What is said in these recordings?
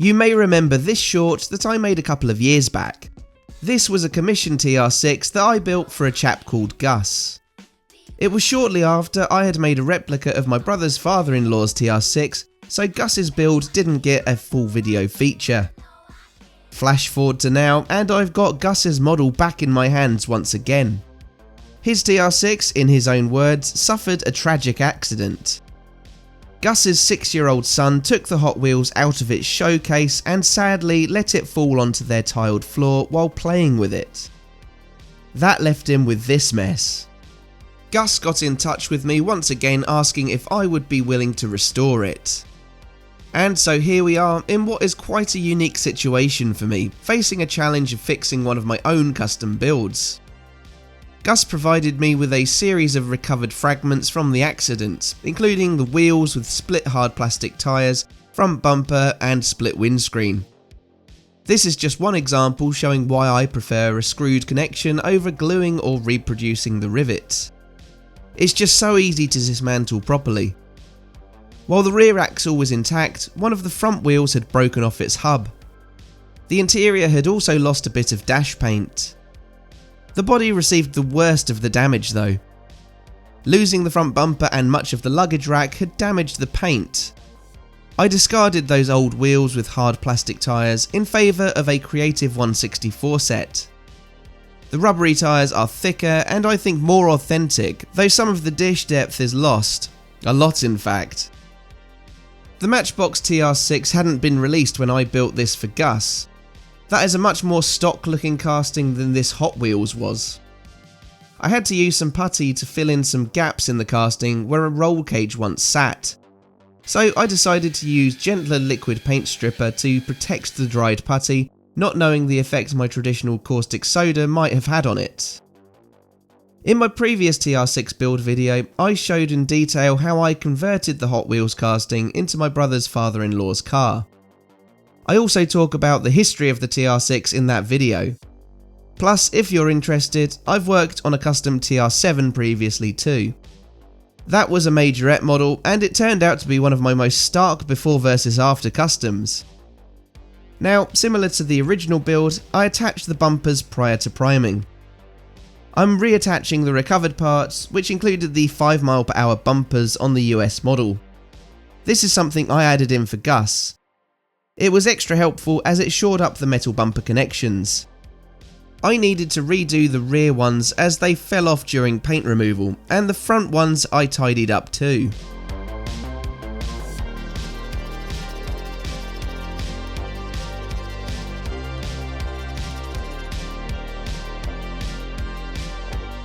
You may remember this short that I made a couple of years back. This was a commission TR6 that I built for a chap called Gus. It was shortly after I had made a replica of my brother's father-in-law's TR6, so Gus's build didn't get a full video feature. Flash forward to now, and I've got Gus's model back in my hands once again. His TR6, in his own words, suffered a tragic accident. Gus's 6-year-old son took the Hot Wheels out of its showcase and sadly let it fall onto their tiled floor while playing with it. That left him with this mess. Gus got in touch with me once again asking if I would be willing to restore it. And so here we are in what is quite a unique situation for me, facing a challenge of fixing one of my own custom builds. Gus provided me with a series of recovered fragments from the accident, including the wheels with split hard plastic tyres, front bumper and split windscreen. This is just one example showing why I prefer a screwed connection over gluing or reproducing the rivet. It's just so easy to dismantle properly. While the rear axle was intact, one of the front wheels had broken off its hub. The interior had also lost a bit of dash paint. The body received the worst of the damage though. Losing the front bumper and much of the luggage rack had damaged the paint. I discarded those old wheels with hard plastic tyres in favour of a Creative 164 set. The rubbery tyres are thicker and I think more authentic, though some of the dish depth is lost. A lot in fact. The Matchbox TR6 hadn't been released when I built this for Gus. That is a much more stock looking casting than this Hot Wheels was. I had to use some putty to fill in some gaps in the casting where a roll cage once sat. So I decided to use gentler liquid paint stripper to protect the dried putty, not knowing the effect my traditional caustic soda might have had on it. In my previous TR6 build video, I showed in detail how I converted the Hot Wheels casting into my brother's father-in-law's car. I also talk about the history of the TR6 in that video. Plus, if you're interested, I've worked on a custom TR7 previously too. That was a majorette model and it turned out to be one of my most stark before versus after customs. Now, similar to the original build, I attached the bumpers prior to priming. I'm reattaching the recovered parts, which included the 5 mph bumpers on the US model. This is something I added in for Gus. It was extra helpful as it shored up the metal bumper connections. I needed to redo the rear ones as they fell off during paint removal, and the front ones I tidied up too.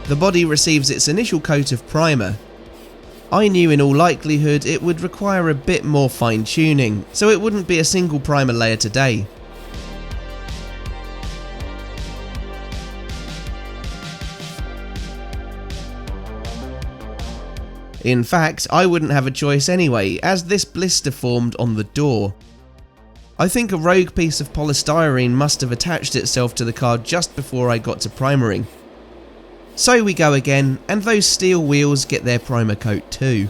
The body receives its initial coat of primer. I knew in all likelihood it would require a bit more fine tuning, so it wouldn't be a single primer layer today. In fact, I wouldn't have a choice anyway, as this blister formed on the door. I think a rogue piece of polystyrene must have attached itself to the car just before I got to primering. So we go again, and those steel wheels get their primer coat too.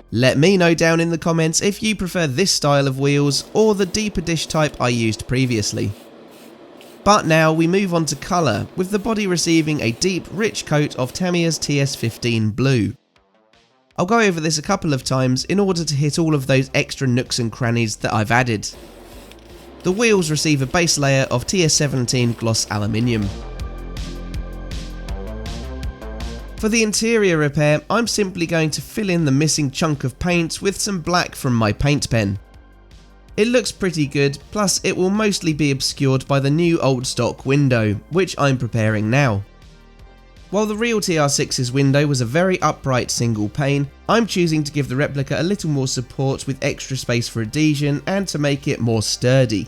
Let me know down in the comments if you prefer this style of wheels or the deeper dish type I used previously. But now we move on to colour, with the body receiving a deep, rich coat of Tamiya's TS15 blue. I'll go over this a couple of times in order to hit all of those extra nooks and crannies that I've added. The wheels receive a base layer of TS17 gloss aluminium. For the interior repair, I'm simply going to fill in the missing chunk of paint with some black from my paint pen. It looks pretty good, plus it will mostly be obscured by the new old stock window, which I'm preparing now. While the real TR6's window was a very upright single pane, I'm choosing to give the replica a little more support with extra space for adhesion and to make it more sturdy.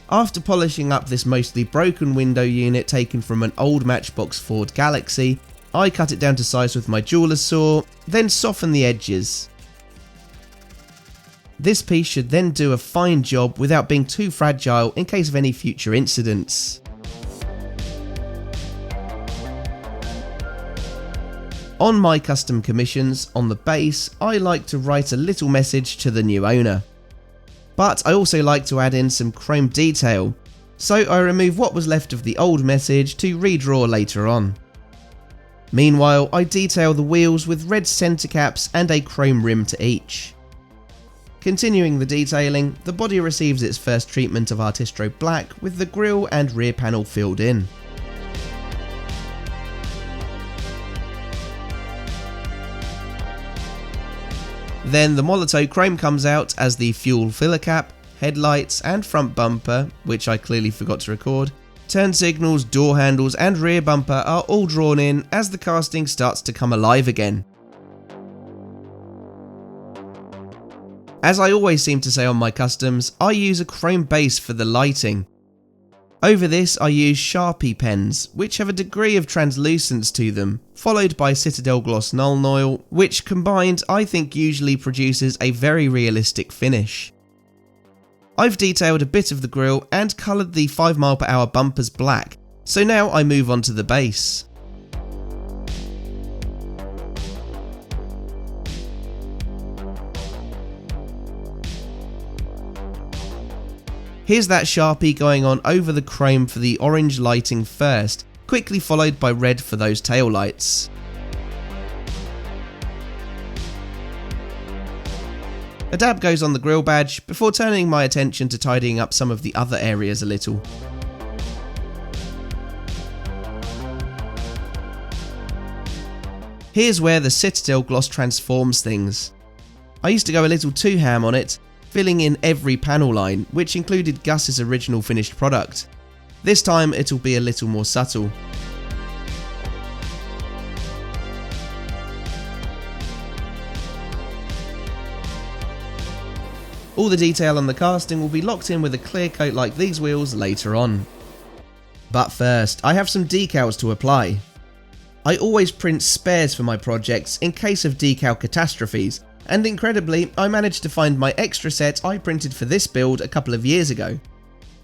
After polishing up this mostly broken window unit taken from an old Matchbox Ford Galaxy, I cut it down to size with my jeweler's saw, then soften the edges. This piece should then do a fine job without being too fragile in case of any future incidents. On my custom commissions, on the base, I like to write a little message to the new owner. But I also like to add in some chrome detail, so I remove what was left of the old message to redraw later on. Meanwhile, I detail the wheels with red centre caps and a chrome rim to each. Continuing the detailing, the body receives its first treatment of Artistro Black with the grille and rear panel filled in. Then the Molotow chrome comes out as the fuel filler cap, headlights and front bumper, which I clearly forgot to record, turn signals, door handles and rear bumper are all drawn in as the casting starts to come alive again. As I always seem to say on my customs, I use a chrome base for the lighting. Over this I use Sharpie pens, which have a degree of translucence to them, followed by Citadel Gloss Null Oil, which combined I think usually produces a very realistic finish. I've detailed a bit of the grille and coloured the 5 mph bumpers black, so now I move on to the base. Here's that Sharpie going on over the chrome for the orange lighting first, quickly followed by red for those tail lights. A dab goes on the grille badge before turning my attention to tidying up some of the other areas a little. Here's where the Citadel gloss transforms things. I used to go a little too ham on it, filling in every panel line, which included Gus's original finished product. This time it'll be a little more subtle. All the detail on the casting will be locked in with a clear coat like these wheels later on. But first, I have some decals to apply. I always print spares for my projects in case of decal catastrophes, and incredibly, I managed to find my extra set I printed for this build a couple of years ago.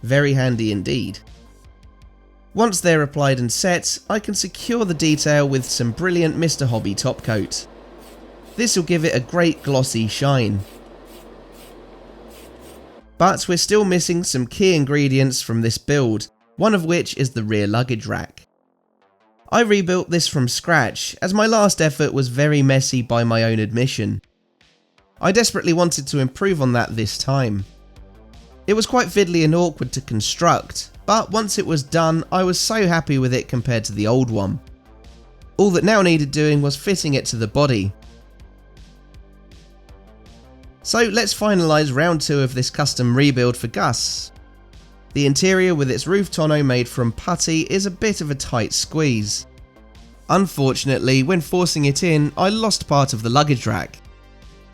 Very handy indeed. Once they're applied and set, I can secure the detail with some brilliant Mr. Hobby top coat. This will give it a great glossy shine. But we're still missing some key ingredients from this build, one of which is the rear luggage rack. I rebuilt this from scratch, as my last effort was very messy by my own admission. I desperately wanted to improve on that this time. It was quite fiddly and awkward to construct, but once it was done, I was so happy with it compared to the old one. All that now needed doing was fitting it to the body. So let's finalise round 2 of this custom rebuild for Gus. The interior with its roof tonneau made from putty is a bit of a tight squeeze. Unfortunately, when forcing it in, I lost part of the luggage rack.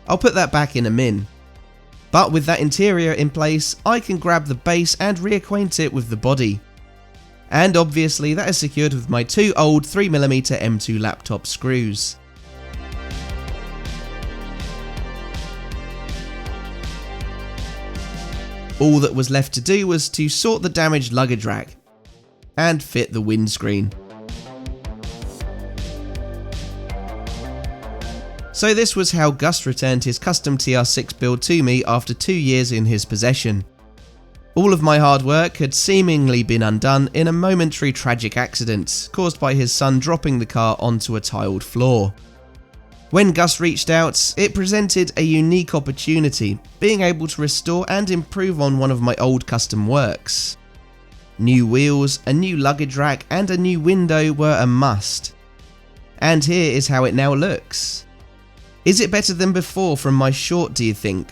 I'll put that back in a min. But with that interior in place, I can grab the base and reacquaint it with the body. And obviously that is secured with my 2 old 3mm M2 laptop screws. All that was left to do was to sort the damaged luggage rack and fit the windscreen. So this was how Gus returned his custom TR6 build to me after 2 years in his possession. All of my hard work had seemingly been undone in a momentary tragic accident caused by his son dropping the car onto a tiled floor. When Gus reached out, it presented a unique opportunity, being able to restore and improve on one of my old custom works. New wheels, a new luggage rack and a new window were a must. And here is how it now looks. Is it better than before from my short, do you think?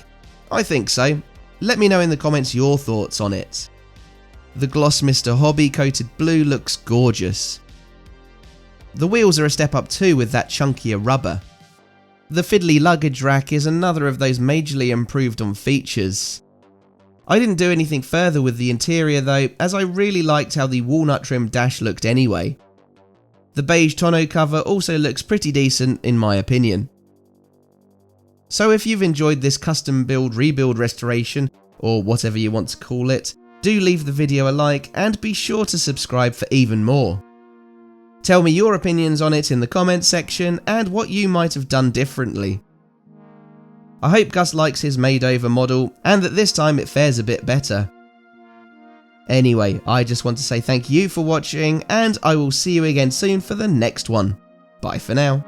I think so. Let me know in the comments your thoughts on it. The gloss Mr. Hobby coated blue looks gorgeous. The wheels are a step up too with that chunkier rubber. The fiddly luggage rack is another of those majorly improved on features. I didn't do anything further with the interior though, as I really liked how the walnut trim dash looked anyway. The beige tonneau cover also looks pretty decent in my opinion. So if you've enjoyed this custom build, rebuild, restoration, or whatever you want to call it, do leave the video a like and be sure to subscribe for even more. Tell me your opinions on it in the comments section and what you might have done differently. I hope Gus likes his made over model and that this time it fares a bit better. Anyway, I just want to say thank you for watching and I will see you again soon for the next one. Bye for now.